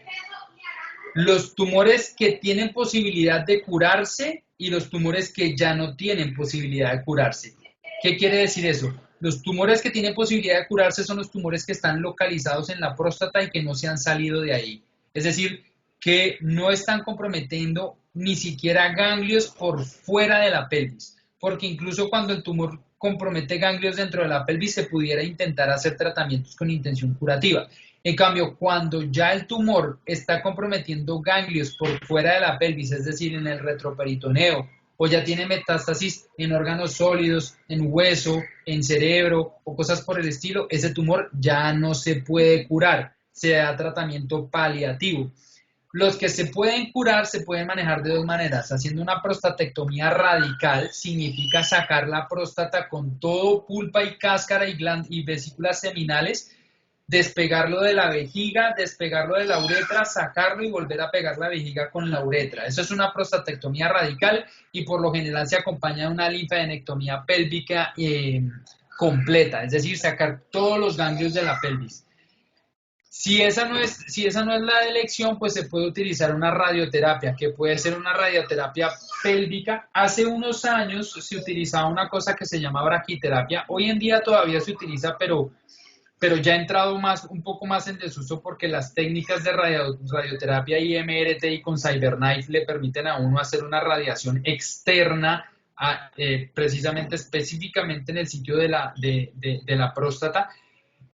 los tumores que tienen posibilidad de curarse y los tumores que ya no tienen posibilidad de curarse. ¿Qué quiere decir eso? Los tumores que tienen posibilidad de curarse son los tumores que están localizados en la próstata y que no se han salido de ahí. Es decir, que no están comprometiendo ni siquiera ganglios por fuera de la pelvis, porque incluso cuando el tumor compromete ganglios dentro de la pelvis se pudiera intentar hacer tratamientos con intención curativa. En cambio, cuando ya el tumor está comprometiendo ganglios por fuera de la pelvis, es decir, en el retroperitoneo, o ya tiene metástasis en órganos sólidos, en hueso, en cerebro o cosas por el estilo, ese tumor ya no se puede curar, se da tratamiento paliativo. Los que se pueden curar se pueden manejar de 2 maneras. Haciendo una prostatectomía radical, significa sacar la próstata con todo pulpa y cáscara y vesículas seminales, despegarlo de la vejiga, despegarlo de la uretra, sacarlo y volver a pegar la vejiga con la uretra. Eso es una prostatectomía radical y por lo general se acompaña de una linfadenectomía pélvica completa, es decir, sacar todos los ganglios de la pelvis. Si esa no es la elección, pues se puede utilizar una radioterapia, que puede ser una radioterapia pélvica. Hace unos años se utilizaba una cosa que se llama braquiterapia. Hoy en día todavía se utiliza, pero ya ha entrado un poco más en desuso porque las técnicas de radioterapia IMRT y con CyberKnife le permiten a uno hacer una radiación externa, precisamente específicamente en el sitio de la próstata.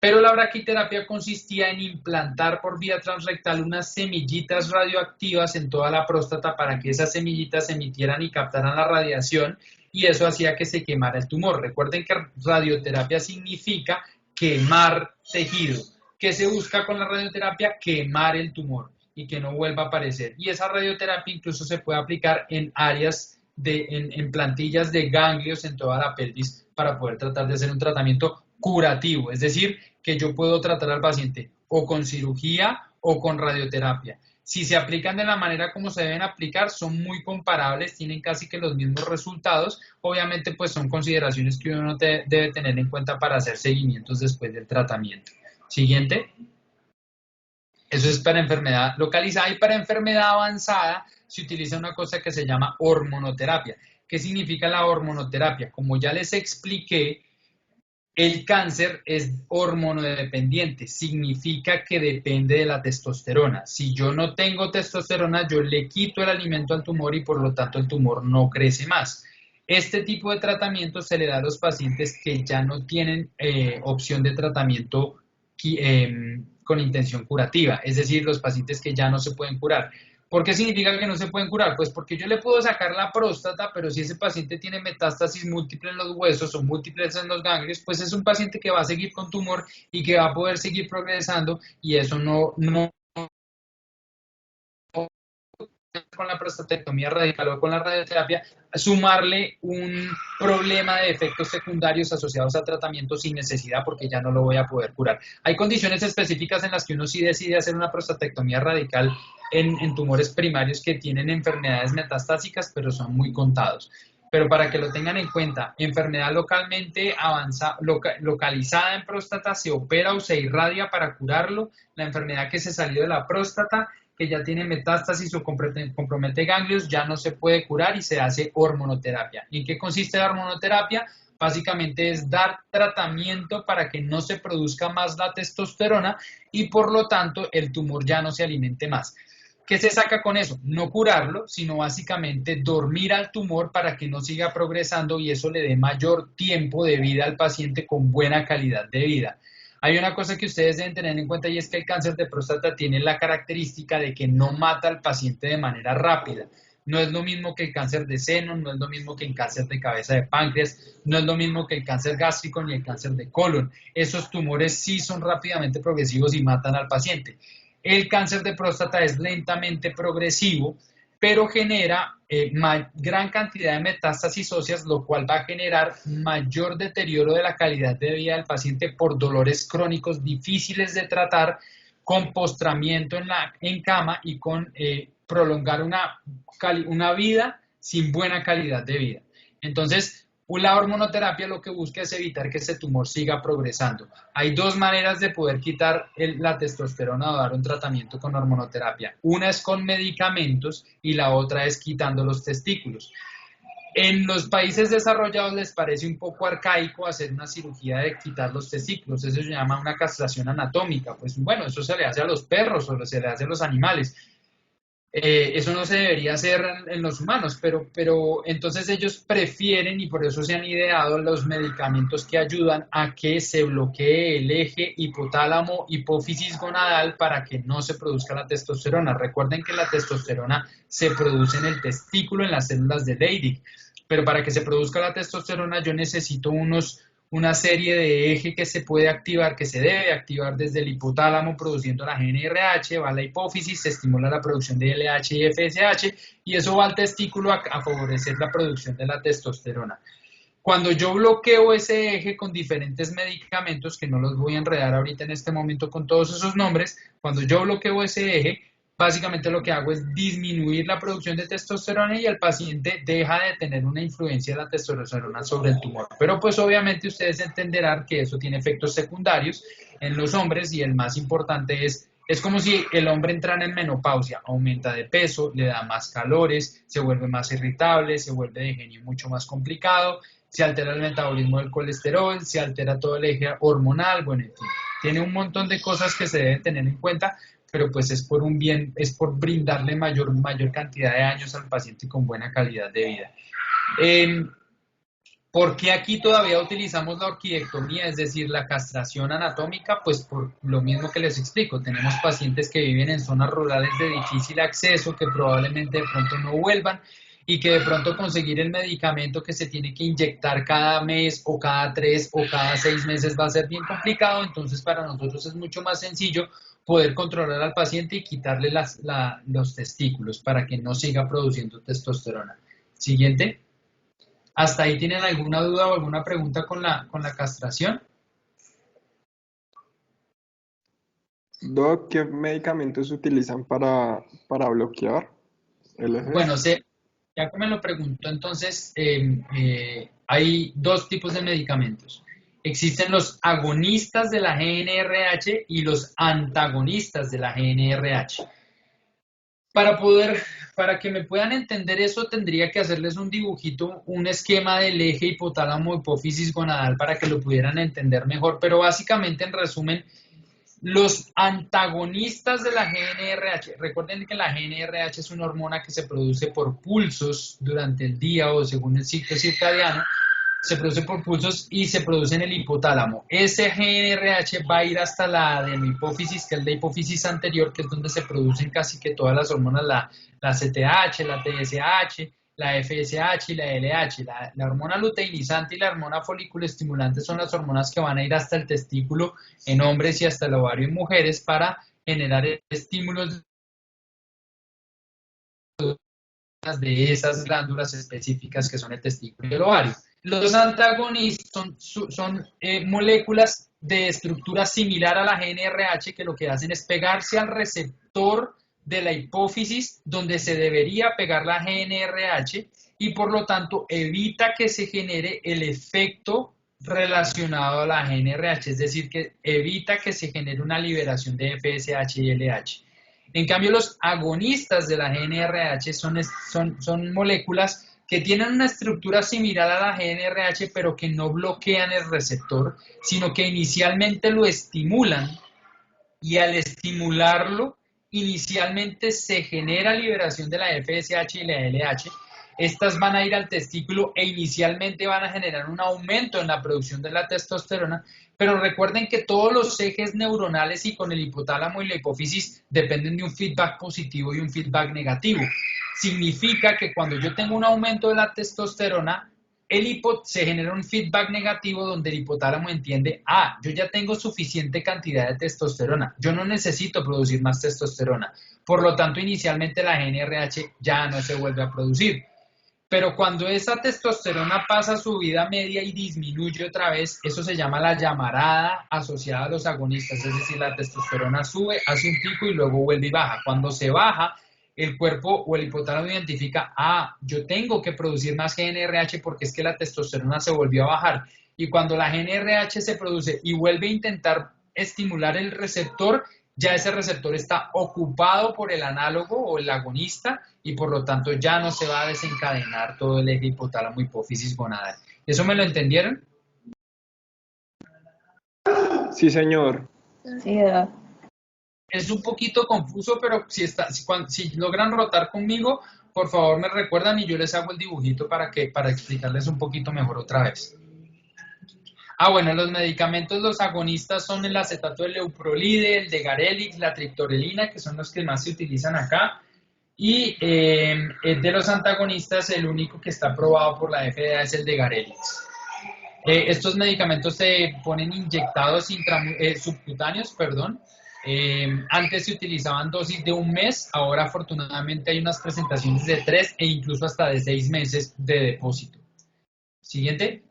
Pero la braquiterapia consistía en implantar por vía transrectal unas semillitas radioactivas en toda la próstata para que esas semillitas emitieran y captaran la radiación, y eso hacía que se quemara el tumor. Recuerden que radioterapia significa quemar tejido. ¿Qué se busca con la radioterapia? Quemar el tumor y que no vuelva a aparecer. Y esa radioterapia incluso se puede aplicar en áreas en plantillas de ganglios en toda la pelvis para poder tratar de hacer un tratamiento curativo, es decir, que yo puedo tratar al paciente o con cirugía o con radioterapia. Si se aplican de la manera como se deben aplicar, son muy comparables, tienen casi que los mismos resultados. Obviamente, pues son consideraciones que uno debe tener en cuenta para hacer seguimientos después del tratamiento. Siguiente. Eso es para enfermedad localizada, y para enfermedad avanzada se utiliza una cosa que se llama hormonoterapia. ¿Qué significa la hormonoterapia? Como ya les expliqué, el cáncer es hormonodependiente, significa que depende de la testosterona. Si yo no tengo testosterona, yo le quito el alimento al tumor y por lo tanto el tumor no crece más. Este tipo de tratamiento se le da a los pacientes que ya no tienen opción de tratamiento con intención curativa, es decir, los pacientes que ya no se pueden curar. ¿Por qué significa que no se pueden curar? Pues porque yo le puedo sacar la próstata, pero si ese paciente tiene metástasis múltiple en los huesos o múltiples en los ganglios, pues es un paciente que va a seguir con tumor y que va a poder seguir progresando, y eso no con la prostatectomía radical o con la radioterapia, sumarle un problema de efectos secundarios asociados al tratamiento sin necesidad, porque ya no lo voy a poder curar. Hay condiciones específicas en las que uno sí decide hacer una prostatectomía radical en tumores primarios que tienen enfermedades metastásicas, pero son muy contados. Pero para que lo tengan en cuenta, enfermedad localmente localizada en próstata, se opera o se irradia para curarlo. La enfermedad que se salió de la próstata, que ya tiene metástasis o compromete ganglios, ya no se puede curar y se hace hormonoterapia. ¿Y en qué consiste la hormonoterapia? Básicamente es dar tratamiento para que no se produzca más la testosterona y por lo tanto el tumor ya no se alimente más. ¿Qué se saca con eso? No curarlo, sino básicamente dormir al tumor para que no siga progresando y eso le dé mayor tiempo de vida al paciente con buena calidad de vida. Hay una cosa que ustedes deben tener en cuenta y es que el cáncer de próstata tiene la característica de que no mata al paciente de manera rápida. No es lo mismo que el cáncer de seno, no es lo mismo que el cáncer de cabeza de páncreas, no es lo mismo que el cáncer gástrico ni el cáncer de colon. Esos tumores sí son rápidamente progresivos y matan al paciente. El cáncer de próstata es lentamente progresivo, pero genera gran cantidad de metástasis óseas, lo cual va a generar mayor deterioro de la calidad de vida del paciente por dolores crónicos difíciles de tratar, con postramiento en cama y con prolongar una vida sin buena calidad de vida. Entonces, la hormonoterapia lo que busca es evitar que ese tumor siga progresando. Hay dos maneras de poder quitar la testosterona o dar un tratamiento con hormonoterapia. Una es con medicamentos y la otra es quitando los testículos. En los países desarrollados les parece un poco arcaico hacer una cirugía de quitar los testículos, eso se llama una castración anatómica. Pues bueno, eso se le hace a los perros o se le hace a los animales. Eso no se debería hacer en los humanos, pero entonces ellos prefieren y por eso se han ideado los medicamentos que ayudan a que se bloquee el eje hipotálamo hipófisis gonadal para que no se produzca la testosterona. Recuerden que la testosterona se produce en el testículo, en las células de Leydig, pero para que se produzca la testosterona yo necesito una serie de eje que se puede activar, que se debe activar desde el hipotálamo produciendo la GnRH, va a la hipófisis, se estimula la producción de LH y FSH y eso va al testículo a favorecer la producción de la testosterona. Cuando yo bloqueo ese eje con diferentes medicamentos, que no los voy a enredar ahorita en este momento con todos esos nombres, cuando yo bloqueo ese eje, básicamente lo que hago es disminuir la producción de testosterona y el paciente deja de tener una influencia de la testosterona sobre el tumor. Pero pues obviamente ustedes entenderán que eso tiene efectos secundarios en los hombres y el más importante es como si el hombre entrara en menopausia, aumenta de peso, le da más calores, se vuelve más irritable, se vuelve de genio mucho más complicado, se altera el metabolismo del colesterol, se altera todo el eje hormonal, bueno, en fin, tiene un montón de cosas que se deben tener en cuenta, pero pues es por un bien, es por brindarle mayor cantidad de años al paciente con buena calidad de vida. ¿Por qué aquí todavía utilizamos la orquidectomía, es decir, la castración anatómica? Pues por lo mismo que les explico, tenemos pacientes que viven en zonas rurales de difícil acceso, que probablemente de pronto no vuelvan y que de pronto conseguir el medicamento que se tiene que inyectar cada mes o cada 3 o cada 6 meses va a ser bien complicado, entonces para nosotros es mucho más sencillo poder controlar al paciente y quitarle los testículos para que no siga produciendo testosterona. Siguiente. ¿Hasta ahí tienen alguna duda o alguna pregunta con la castración? Doc, ¿qué medicamentos se utilizan para bloquear el eje? Bueno, ya que me lo preguntó, entonces hay dos tipos de medicamentos. Existen los agonistas de la GnRH y los antagonistas de la GnRH. Para que me puedan entender eso, tendría que hacerles un dibujito, un esquema del eje hipotálamo hipófisis gonadal para que lo pudieran entender mejor, pero básicamente, en resumen, los antagonistas de la GnRH, recuerden que la GnRH es una hormona que se produce por pulsos durante el día o según el ciclo circadiano, se produce por pulsos y se produce en el hipotálamo. Ese GnRH va a ir hasta la adenohipófisis, que es la hipófisis anterior, que es donde se producen casi que todas las hormonas, la CTH, la TSH, la FSH y la LH. La hormona luteinizante y la hormona folículo estimulante son las hormonas que van a ir hasta el testículo en hombres y hasta el ovario en mujeres para generar estímulos de esas glándulas específicas que son el testículo y el ovario. Los antagonistas son moléculas de estructura similar a la GnRH que lo que hacen es pegarse al receptor de la hipófisis donde se debería pegar la GnRH y por lo tanto evita que se genere el efecto relacionado a la GnRH, es decir, que evita que se genere una liberación de FSH y LH. En cambio, los agonistas de la GnRH son moléculas que tienen una estructura similar a la GnRH, pero que no bloquean el receptor, sino que inicialmente lo estimulan y al estimularlo inicialmente se genera liberación de la FSH y la LH. Estas van a ir al testículo e inicialmente van a generar un aumento en la producción de la testosterona, pero recuerden que todos los ejes neuronales y con el hipotálamo y la hipófisis dependen de un feedback positivo y un feedback negativo. Significa que cuando yo tengo un aumento de la testosterona, se genera un feedback negativo donde el hipotálamo entiende, yo ya tengo suficiente cantidad de testosterona, yo no necesito producir más testosterona. Por lo tanto, inicialmente la GnRH ya no se vuelve a producir. Pero cuando esa testosterona pasa a su vida media y disminuye otra vez, eso se llama la llamarada asociada a los agonistas, es decir, la testosterona sube, hace un pico y luego vuelve y baja. Cuando se baja, el cuerpo o el hipotálamo identifica, yo tengo que producir más GnRH porque es que la testosterona se volvió a bajar. Y cuando la GnRH se produce y vuelve a intentar estimular el receptor, ya ese receptor está ocupado por el análogo o el agonista y por lo tanto ya no se va a desencadenar todo el eje hipotálamo hipófisis gonadal. ¿Eso me lo entendieron? Sí, señor. Sí, Eduardo. Es un poquito confuso, pero si logran rotar conmigo, por favor me recuerdan y yo les hago el dibujito para explicarles un poquito mejor otra vez. Bueno, los medicamentos, los agonistas son el acetato de leuprolide, el Degarelix, la triptorelina, que son los que más se utilizan acá. Y de los antagonistas, el único que está aprobado por la FDA es el Degarelix. Estos medicamentos se ponen inyectados subcutáneos, perdón. Antes se utilizaban dosis de 1 mes, ahora afortunadamente hay unas presentaciones de 3 e incluso hasta de 6 meses de depósito. Siguiente.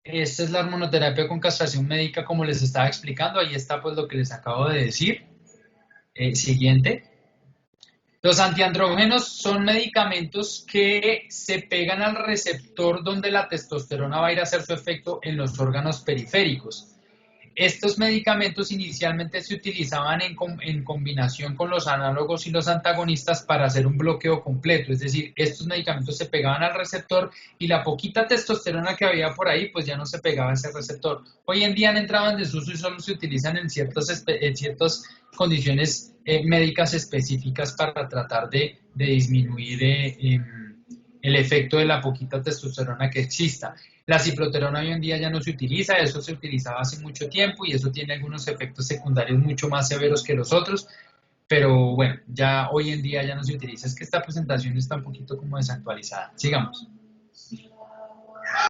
Esta es la hormonoterapia con castración médica, como les estaba explicando. Ahí está pues lo que les acabo de decir. Siguiente. Los antiandrógenos son medicamentos que se pegan al receptor donde la testosterona va a ir a hacer su efecto en los órganos periféricos. Estos medicamentos inicialmente se utilizaban en combinación con los análogos y los antagonistas para hacer un bloqueo completo, es decir, estos medicamentos se pegaban al receptor y la poquita testosterona que había por ahí pues ya no se pegaba a ese receptor. Hoy en día han entrado en desuso y solo se utilizan en ciertas condiciones médicas específicas para tratar de disminuir el efecto de la poquita testosterona que exista. La ciploterona hoy en día ya no se utiliza, eso se utilizaba hace mucho tiempo y eso tiene algunos efectos secundarios mucho más severos que los otros, pero bueno, ya hoy en día ya no se utiliza. Es que esta presentación está un poquito como desactualizada. Sigamos.